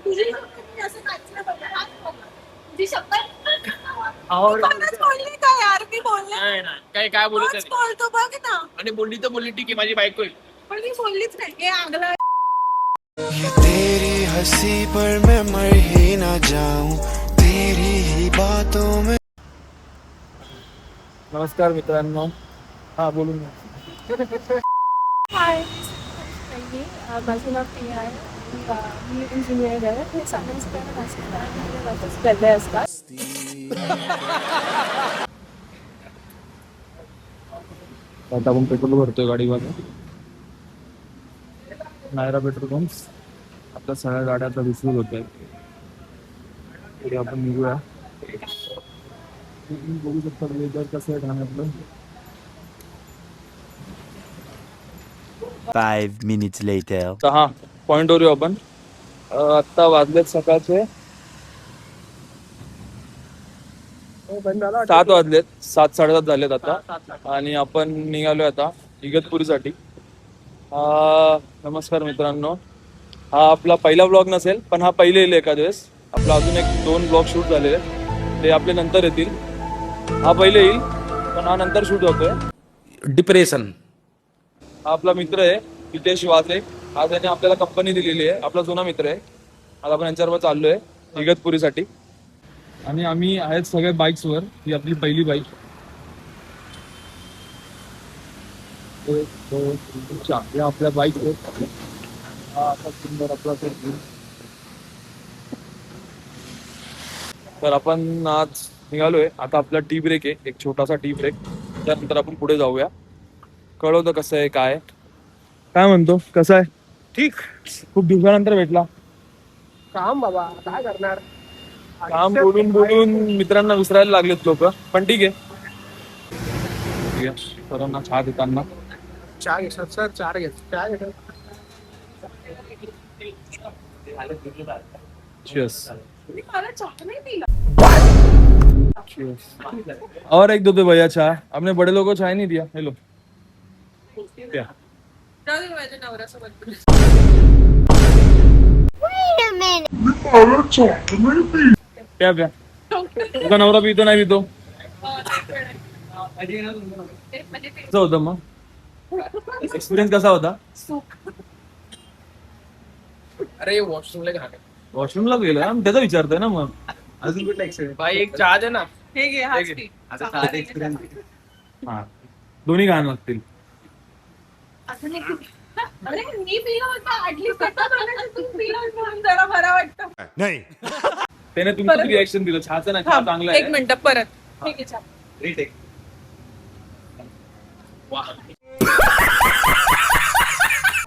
तुझी शपथ मी असं नाचलं बघा, हात बघा. तुझी शपथ खरंच बोलली का यार? मी बोलले नाही नाही काय बोलत तोच बोलतो बघ ना. आणि बोलली तर बोलली, ठीक आहे माझी बायको आहे. पण मी बोललीच नाही हे आगला. ये तेरी हंसी पर मैं मर ही ना जाऊं तेरी ही बातों में. नमस्कार मित्रांनो. हा बोलून हाय, माझं नाव प्रिया आहे. मी इंजिनियर आहे. मी सायन्स स्पर्धा असतात. आता आपण पेट्रोल भरतोय गाडीमध्ये. Nayara petrol pump. आपल्या सगळ्या गाड्या आता रिसिव्ह होत आहेत. पुढे आपण निघूया. तुम्ही बघू शकता वेदर कसं आहे ठाण्यातलं. 5 minutes later. हा पॉइंटवर येऊ आपण. आत्ता वाजलेत सकाळचे 7 वाजलेत. 7-7:30 झालेत आता. आणि आपण निघालोय आता इगतपुरीसाठी. नमस्कार मित्रांनो. हा आपला पहिला ब्लॉग नसेल, पण हा पहिले येईल एखाद वेळेस. आपला अजून 1-2 ब्लॉग शूट झालेले ते आपले नंतर येतील. हा पहिले येईल पण हा नंतर शूट होतोय. डिप्रेशन. हा आपला मित्र आहे हितेश वाजे. आज त्याने आपल्याला कंपनी दिलेली आहे. आपला जुना मित्र आहे. आज आपण यांच्याबरोबर चाललोय इगतपुरीसाठी. आणि आम्ही आहेत सगळे बाईक्सवर. ही आपली पहिली बाईक. आपल्या बाईक सुंदर आपला. तर आपण आज निघालोय. आता आपला टी ब्रेक आहे, एक छोटासा टी ब्रेक. त्यानंतर आपण पुढे जाऊया. कळवतं कसं आहे काय म्हणतो कसं आहे. ठीक. खूप दिवसानंतर भेटला. काम बाबा काय करणार. काम बोलून बोलून मित्रांना विसरायला लागलेत लोक. पण ठीक आहे. सरांना चहा देताना चहा घेतात सर. चहा घेतात. Cheers. मला चहा नाही दिला. और एक दो दे भैया चाय. हमने बड़े लोगों को चाय नहीं दिया. हेलो क्या जाऊ दे माझ्या नवऱ्यासोबत. क्या प्या तुझा नवरा पितो नाही पितो. कसं होतं मग एक्सपिरियन्स कसा होता. अरे वॉशरूमला घाल. वॉशरूमला गेला त्याचा विचारतोय ना मग. अजून कुठला एक्सपिरियन्स भाई. एक चहा दे ना. हे घे हा टी. हा दोन्ही घाण लागतील. असं नाही की- अरे मी पिला होता. ऍटलीस्ट तू पिला म्हणून जरा बरा वाटतं. त्याने तुमचं रिएक्शन दिलं. चहाचं नाही चहा चांगला एक आहे. मिनिट परत. ठीक आहे चहा. रिटेक.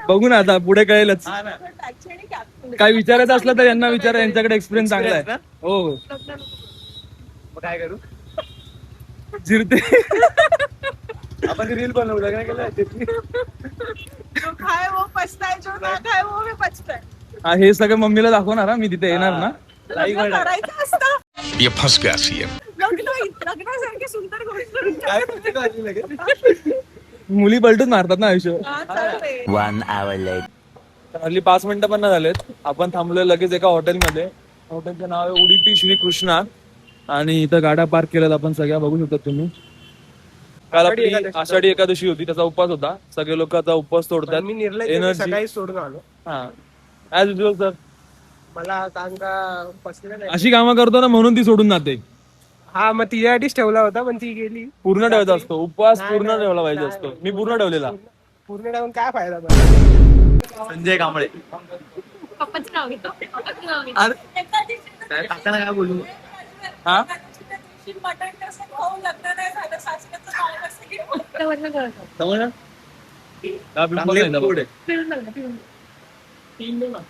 बघू ना आता पुढे कळेलच. टॅक्सी आणि कॅब. काय विचारायचं असलं तर यांना विचारा. यांच्याकडे एक्सपिरियन्स चांगला आहे. हो मग काय करू. जिरते. आपण रील बनवलं काय केलं. जो खाए वो पछताए, जो ना खाए वो भी पछताए. हा, हे सगळं मम्मीला दाखवणार. मी तिथे येणार ना. लग्न करायचं असतं. ये फंस गया सीएम. लग्नासारखी सुंदर गोष्ट. मुली पलटून मारतात ना आयुष्य. हा, चालतंय. 1 hour later. हल्ली 5 मिनिटं पण नाही झालेत. आपण थांबलोय लगेच एका हॉटेलमध्ये. हॉटेलचं नाव आहे उडुपी श्री कृष्णा. आणि इथं गाड्या पार्क केल्यात आपण सगळ्या बघू शकता तुम्ही. काल आपली आषाढी एकादशी होती. त्याचा उपवास होता. सगळे लोक आता उपवास तोडतात. मी निर्लय एनर्जी सकाळी सोडून आलो. हा ऍज युजल सर. मला काम का पसलं नाही. अशी कामं करतो ना म्हणून ती सोडून जाते. हा मग तिच्यासाठीच ठेवला होता पण ती गेली. पूर्ण ठेवायचा असतो उपवास. नाही, पूर्ण नाही, ठेवला पाहिजे नाही, असतो. मी पूर्ण ठेवलेला. पूर्ण ठेवून काय फायदा मला. संजय कांबळे. पप्पाचं नाव घेतो. पप्पाचं नाव घेतो. अरे एका दिवशी काकाला काय बोलू. हा मटण कसं खाऊन लग्न नाही झालं. सासऱ्याचं नाव कसं घेऊ. समजलं. चांगले गोड आहे. पिळून बघ ना, पिळून बघ.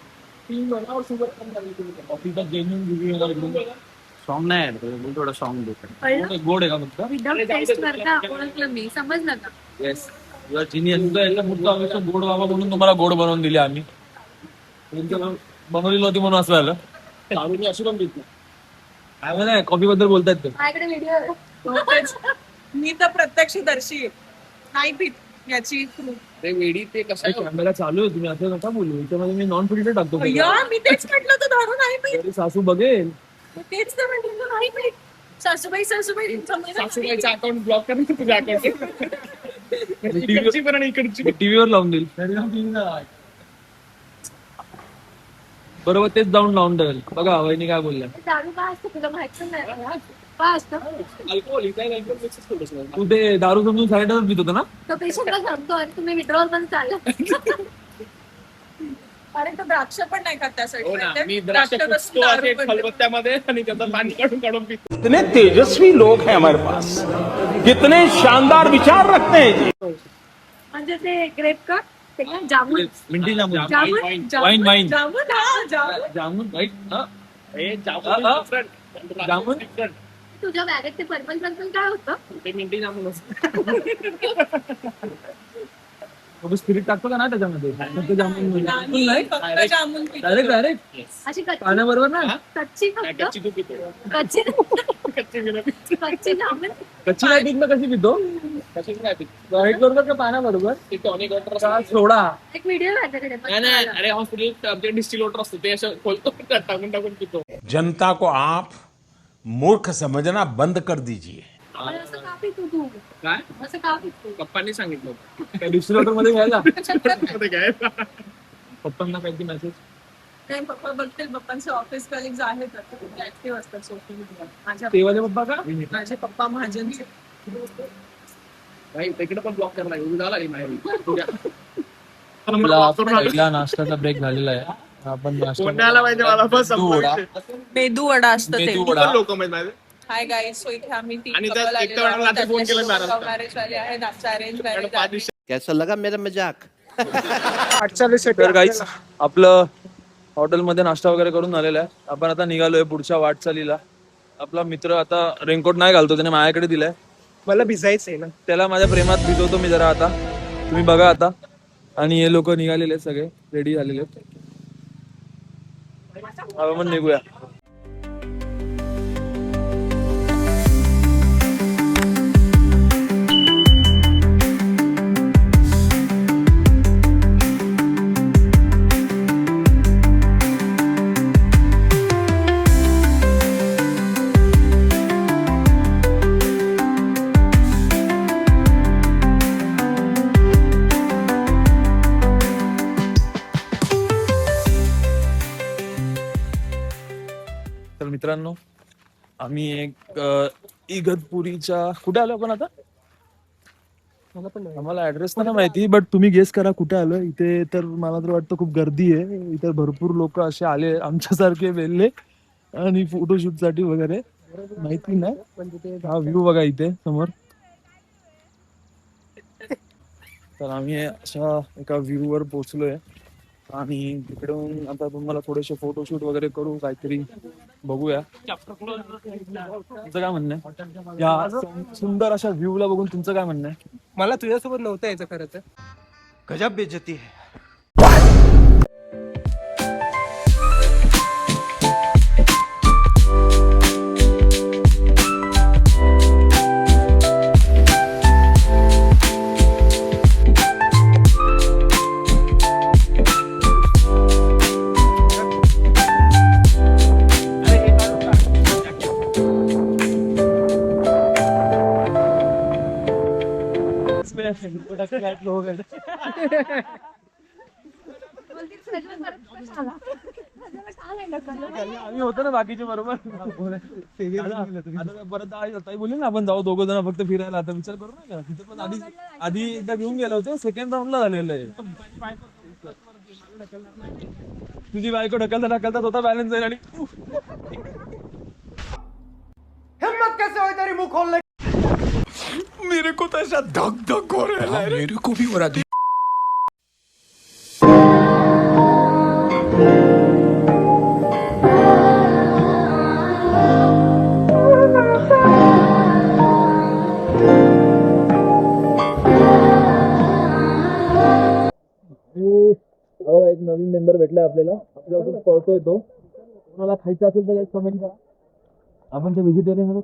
सॉन्ग नाही आहे थोडं सॉन्ग देतो. कळलं? गोड आहे का फक्त. विदाउट टेस्ट करता ओळखलं मी. समजलं का. Yes your genius. गोड बाबा म्हणून तुम्हाला गोड बनवून दिले आम्ही. बनवली नव्हती म्हणून असं झालं. अशी पण देत काय नाही. कॉफी बद्दल बोलतायत ते. माझ्याकडे व्हिडिओ. मी तर प्रत्यक्षदर्शी आहे. नाही पीत. याची ते वेडी ते कसं कॅमेरा चालू आहे, तुम्ही असं नका बोलू. याच्यामध्ये मी नॉन फिल्टर टाकतो. अय्या, मी तेच म्हटलं तर दारू नाही पीत. तरी सासू बघेल. तेच तर म्हटलं तर नाही पीत. सासूबाई सासूबाईचं अकाउंट ब्लॉक करायचं तुझ्या अकाउंट इकडची पण आणि इकडची टीव्हीवर लावून देईल. बरोबर तेच जाऊन लावून ठेवेल. बघा वहिनी काय बोलल्या. दारू का असतं तुला माहिती नाही का असतं? अल्कोहोल काय अल्कोहोल मिक्सच थोडंसं. तू ते दारू समजून साईडच पित होता ना. तो पेशंटला सांगतो आणि तुम्ही विड्रॉल पण चालला. अरे तो द्राक्ष पण नाही खात त्यासाठी हो ना, माहितीये? मी द्राक्ष द्राक्ष पुसतो कसून दारू असे बनते. खलबत्त्यामध्ये आणि त्याचं पाणी काढून काढून पितो. कितने तेजस्वी लोग हैं हमारे पास, कितने शानदार विचार रखते हैं जी. म्हणजे ते ग्रेप का ते काय jamun Minty jamun. Jamun wine jamun wine jamun हा, जामून. जामून वाईट. हे हा, हा. जामून जामून? different. तुझ्या बॅगेत ते पर्पल पर्पल काय होतं? ते मिंटी जामून असतं. स्पिरिट टाकतो का ना त्याच्यामध्ये. फक्त जामून नाही, नाही. फक्त जामून पितो. डायरेक्ट डायरेक्ट अशी कच्ची पाण्याबरोबर ना. कच्ची नाही, फक्त कच्ची तू पितो. कच्ची कच्ची बिना पितो. कच्ची जामून कच्ची नाही पीत ना. कशी पितो. कशीच नाही पितो. डायरेक्ट बरोबर का पाण्याबरोबर. ते टॉनिक वॉटर का सोडा. एक व्हिडिओ माझ्याकडे नाही नाही, अरे हॉस्पिटल आमच्या डिस्टिल वॉटर असतं ते असं खोलतो टाकून टाकून पितो. जनता को आप मूर्ख समझना बंद कर दीजिए. पण असं का पितो तू? काय असं का पितो? पप्पांनी सांगितलं डिस्ट्रिब्युटर मध्ये घ्यायला. मध्ये काय पप्पांना काही मेसेज. नाही, पप्पा बघतील. पप्पांचे ऑफिस कलिग्स आहेत आता, खूप ऍक्टिव्ह असतात सोशल मीडियावर. माझ्या तेवाले पप्पा का. माझे पप्पा महाजनचे. नाही तिकडे पण ब्लॉक करायला लागेल. उद्या आला रे बाहेर. पहिला नाश्त्याचा ब्रेक झालेला आहे. आपण कोणाला माहिती मला बस मेदू वडा असतं ते. लोक माहिती माझे. हाय गाईज, सो इथे आम्ही तीन आणि त्यात couple एक तर आलेलो मला आहोत. रात्री फोन केला त्यातले महाराष्ट्रात. love marriage वाले आहेत, आमचं अरेंज मॅरेज आहे. कैसा लगा मेरा मजाक? 48 तर गाईच आपलं हॉटेलमध्ये नाश्ता वगैरे करून झालेला आहे. आपण आता निघालोय पुढच्या वाटचालीला. आपला मित्र आता रेनकोट नाही घालतो, त्याने माझ्याकडे दिलाय. मला भिजायचंय ना. त्याला माझ्या प्रेमात भिजवतो मी जरा आता. तुम्ही बघा आता. आणि हे लोक निघालेले आहेत, सगळे रेडी झालेले आहेत. आपण निघूया. तर मित्रांनो, आम्ही एक इगतपुरीच्या कुठे आलो आपण आता. आम्हाला ऍड्रेस नाही माहिती, बट तुम्ही गेस करा कुठे आलोय. इथे तर मला तर वाटतं खूप गर्दी आहे. इथे भरपूर लोक असे आले आमच्यासारखे वेल्ले आणि फोटोशूट साठी वगैरे. माहिती नाही. हा व्ह्यू बघा इथे समोर. तर आम्ही अशा एका व्ह्यू वर पोहोचलोय आणि तिकडून आता तुम्हाला थोडेसे फोटोशूट वगैरे करू, काहीतरी बघूया. तुमचं काय म्हणणं आहे या सुंदर अशा व्ह्यू ला बघून? तुमचं काय म्हणणं आहे? मला तुझ्यासोबत नव्हतं यायचं खरं तर. गजब बेइज्जती है. आम्ही होतो ना बाकीचे बरोबर. परत ताई बोलली ना आपण जाऊ दोघं जण फक्त फिरायला. आता विचार करू नका. तिथे पण आधी एकदा घेऊन गेलो होतो. सेकंड राऊंडला झालेलं आहे. तुझी बायको ढकलता ढकलता स्वतः बॅलन्स जाईल आणि हिम्मत कैसे हो तेरी मुंह खोलने. मेरे को तो ऐसा धक धक हो रहा है. मेरे को भी हो रहा है. एक नवीन मेंबर भेटलाय आपल्याला. आपल्याला पळतोय तो. तुम्हाला खायचं असेल तर कमेंट करा. आपण ते व्हेजिटेरियन आहोत.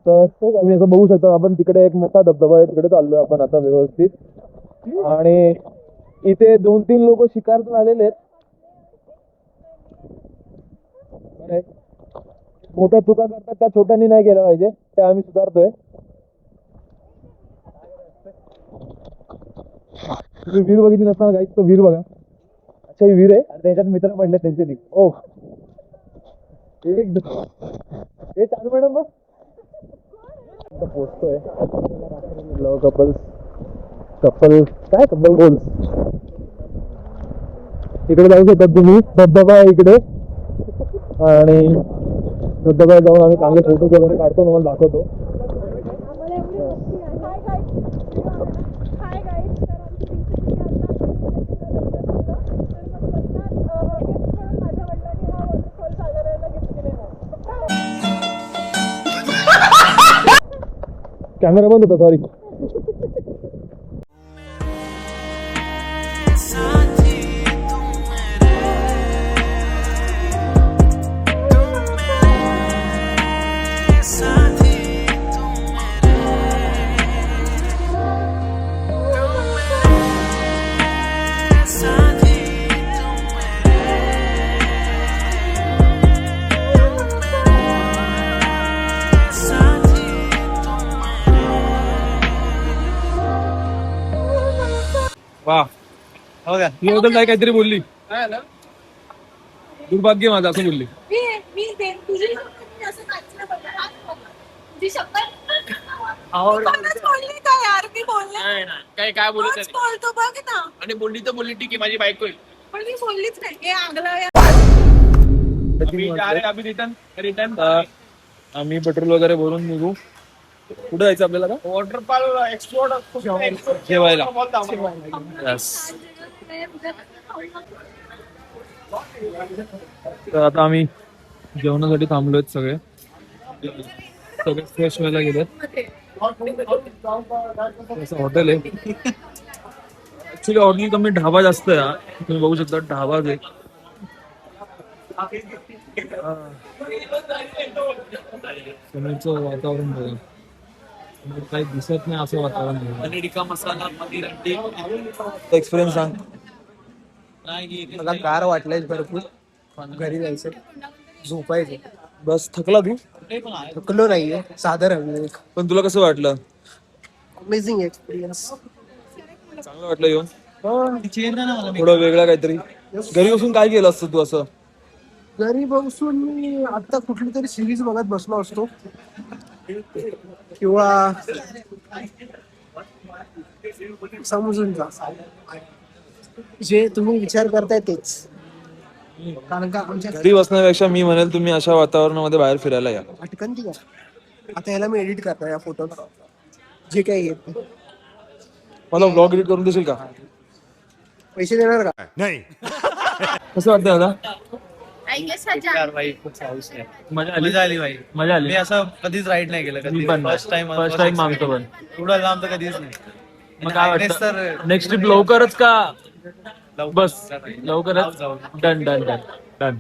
तर आम्ही असं बघू शकतो, आपण तिकडे एक मोठा धबधबा आहे, तिकडे चाललोय आपण आता व्यवस्थित. आणि इथे 2-3 लोक शिकारात आलेले आहेत. मोठ्या चुका करतात त्या छोट्यांनी नाही केल्या पाहिजे, ते आम्ही सुधारतोय. तुम्ही वीर बघितली नसताना गाईच, तो वीर बघा. अच्छा ही वीर आहे आणि त्याच्यात मित्र पडले त्यांचे. ओ एकदम हे चालू मॅडम बस पोचतोय. लव कपल गोल्स इकडे जाऊ शकतात तुम्ही. धबधबा आहे इकडे आणि धबधब्यात जाऊन आम्ही चांगले फोटो वगैरे काढतो, तुम्हाला दाखवतो. कॅमेरा बंद होता, सॉरी. वा तुझ्याबद्दल काय काहीतरी बोलली. दुर्भाग्य माझं असं बोलली. काय बोलू बोलतो बघ ना. आणि बोलली तर बोलली, ठीक आहे माझी बायको आहे. पण मी बोललीच नाही. हे आगला रिटर्न आम्ही पेट्रोल वगैरे भरून निघू. कुठे जायचं आपल्याला? का वॉटरफॉल एक्सप्लोर जेवायला. तर आता आम्ही जेवणासाठी थांबलोय. सगळे फ्रेश व्हायला गेलेत. असं हॉटेल आहे ऍक्च्युली. हॉटेल कमी ढाबा जास्त आहे. तुम्ही बघू शकता ढाबाच आहे. समोरचं वातावरण बघा, काही दिसत नाही असं वातावरण. पनीर टिक्का मसाला, पनीर अंडी. एक्सपिरियन्स सांग. मला कार वाटलंय भरपूर. घरी जायचं, झोपायचं. बस थकला तू? थकलो नाहीये, साधारण. पण तुला कसं वाटलं? Amazing experience. चांगलं वाटलं येऊन? थोडं वेगळं काहीतरी. घरी बसून काय केलं असतं तू असं? घरी बसून मी आता कुठली तरी सिरीज बघत बसलो असतो, किंवा समजून जा जे तुम्ही विचार करताय तेच. कारण का आमच्या घरी बसण्यापेक्षा मी म्हणेल तुम्ही अशा वातावरणामध्ये बाहेर फिरायला या. अटकन ती आता याला मी एडिट करतो या फोटो, जे काही येत नाही. मला ब्लॉग एडिट करून देशील का? पैसे देणार का? नहीं. कसं वाटतं दादा? मजा आली भाई. मी असं कधीच राईड नाही केलं. कधी फर्स्ट टाइम मागतो. पण एवढं लांब तर कधीच नाही. मग काय वाटतं नेक्स्ट ट्रिप लवकरच का? बस लवकरच. Done done done done.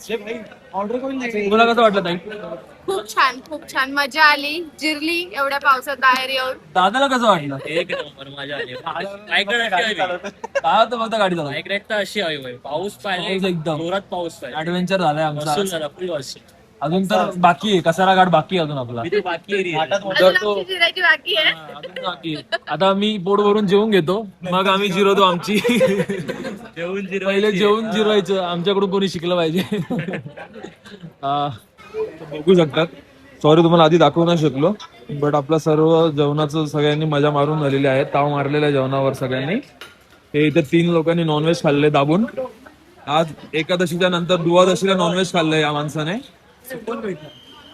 तुम्हाला कसं वाटलं ताई? खूप छान मजा आली. जिरली एवढ्या पावसात बाहेर येऊन. दादाला कसं वाटलं? एक नंबर मजा आली. काय होतं फक्त गाडी चालवत? बाईक राईड तर अशी हवी भाई. पाऊस पाहिजे एकदम जोरात. पाऊस पाहिजे. ऍडव्हेंचर झालाय आमचा. बसून झाला फुल वर्ष. अजून तर बाकी आहे. कसारा घाट बाकी आहे अजून आपला. बाकी अजून आमची जिरायची बाकी आहे. अजून बाकी आहे. आता मी पोट भरून जेवून घेतो, मग आम्ही जिरवतो आमची. पहिले जेवून जिरवायचं. आमच्याकडून कोणी शिकलं पाहिजे. बघू शकतात. सॉरी तुम्हाला आधी दाखवू नाही शकलो, बट आपलं सर्व जेवणाचं सगळ्यांनी मजा मारून झालेली आहे. ताव मारलेल्या जेवणावर सगळ्यांनी. हे इथे 3 लोकांनी नॉनव्हेज खाल्ले दाबून. आज एकादशीच्या नंतर द्वादशीला नॉनव्हेज खाल्लंय या माणसाने.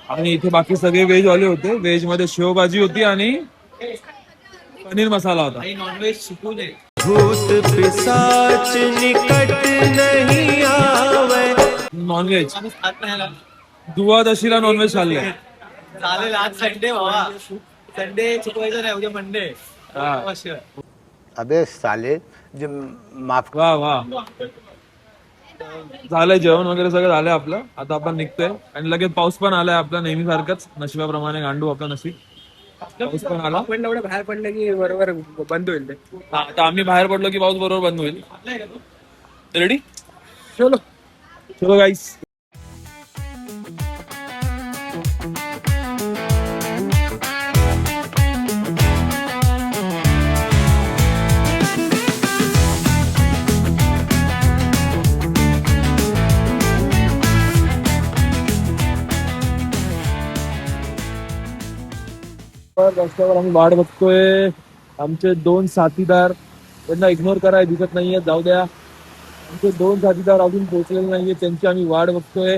आणि इथे बाकी सगळे व्हेज वाले होते. व्हेज मध्ये शेवभाजी होती आणि पनीर मसाला होता. नॉनव्हेज शिकू नये. भूत पिशाच निकट नहीं आवे. नॉनव्हेज द्वादशीला नॉनव्हेज खाल्लंय. चालेल. आज संडे बाबा. संडे चुकवायचं नाही. उद्या मंडे. अबे साले जो माफ. वा वा. झालंय जेवण वगैरे सगळं झालंय आपलं. आता आपण निघतोय आणि लगेच पाऊस पण आलाय आपला नेहमीसारखंच नशिबाप्रमाणे गांडू आपलं नशीब. पाऊस पण आला. आपण एवढं बाहेर पडलं की बरोबर बंद होईल ते. हा, आता आम्ही बाहेर पडलो की पाऊस बरोबर बंद होईल. रेडी चलो. चलो गाईस. रस्त्यावर आम्ही वाट बघतोय. आमचे 2 साथीदार, त्यांना इग्नोर कराय दिसत नाहीये, जाऊ द्या. आमचे 2 साथीदार अजून पोहोचलेले नाहीये, त्यांची आम्ही वाट बघतोय.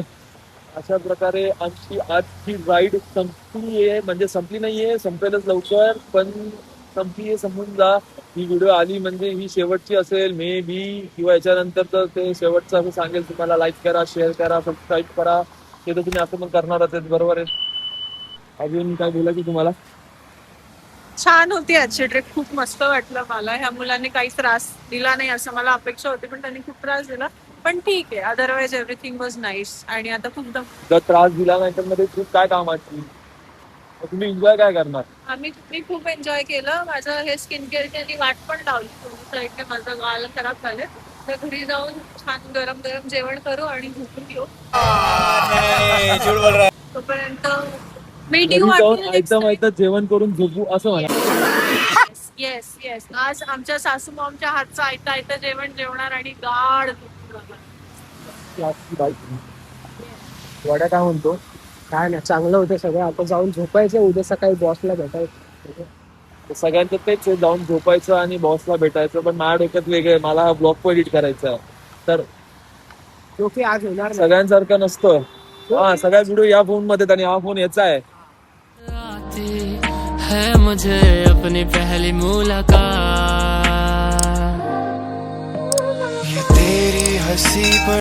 अशा प्रकारे आमची आजची राईड संपली आहे. म्हणजे संपली नाहीये, संपेलच लवकर, पण संपली संपून जा. ही व्हिडिओ आली म्हणजे ही शेवटची असेल मे बी, किंवा याच्यानंतर तर ते शेवटचं असं सांगेल तुम्हाला. लाईक करा, शेअर करा, सबस्क्राईब करा. ते तर तुम्ही असं पण करणार आहात, बरोबर आहे. अजून काय बोलायचं तुम्हाला? छान होती आजची ट्रिप. खूप मस्त वाटलं मला. ह्या मुलांनी काही त्रास दिला नाही असं मला अपेक्षा होती, पण त्यांनी खूप त्रास दिला. पण ठीक आहे, अदरवाईज एव्हरीथिंग वॉज नाईस. आणि आता खूप जर त्रास दिला नाही तर मध्ये ट्रिप काय कामाची? तुम्ही एन्जॉय काय करणार? मी खूप एन्जॉय केलं. माझं हे स्किन केअरची वाट पण लावली. साईडने माझं गाल खराब झाले, तर घरी जाऊन छान गरम गरम जेवण करू आणि झोपून येऊ. तोपर्यंत जेवण करून झोपू असं म्हणा. येस येस, आज आमच्या सासू मॉमच्या हातचं आयतं आयतं जेवण जेवणार आणि गाढ झोपून राहणार. वड्या काय म्हणतो? काय नाही, चांगलं होतं सगळं. आपण जाऊन झोपायचं, उद्या सकाळी बॉसला भेटायचं. सगळ्यांचं तेच आहे, जाऊन झोपायचं आणि बॉसला भेटायचं. पण माझ्या डोक्यात वेगळं आहे, मला हा ब्लॉग पण एडिट करायचा आहे. तर ओके, आज होणार नाही. सगळ्यांसारखं नसतं. हा, सगळ्या व्हिडिओ या फोन मध्ये आणि हा फोन याचा आहे. है मुझे अपनी पहली मुलाकात, ये तेरी हंसी पर